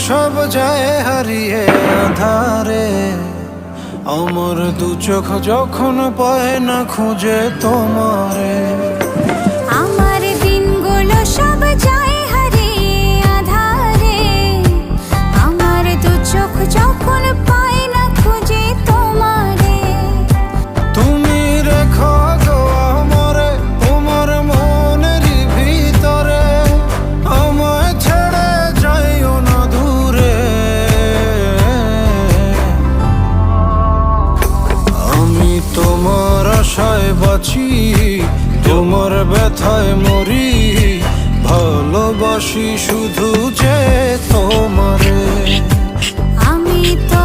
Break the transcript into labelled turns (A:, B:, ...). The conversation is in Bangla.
A: সব যায় হারিয়ে আধারে। আমার দু চোখ যখন পায় না খুঁজে তোমারে।
B: আমার দিনগুলো সব যায় হারিয়ে আঁধারে। আমার দু চোখ যখন পায় না খুঁজে তোমারে।
A: তুমি রেখো গো আমারে তোমার মনেরই ভিতরে, আমায় ছেড়ে যাইও না দূরে। আমি তোমার আশায় বাঁচি, তোমার ব্যথায় মরি, ভালোবাসি শুধু যে তোমারে।
B: আমি তো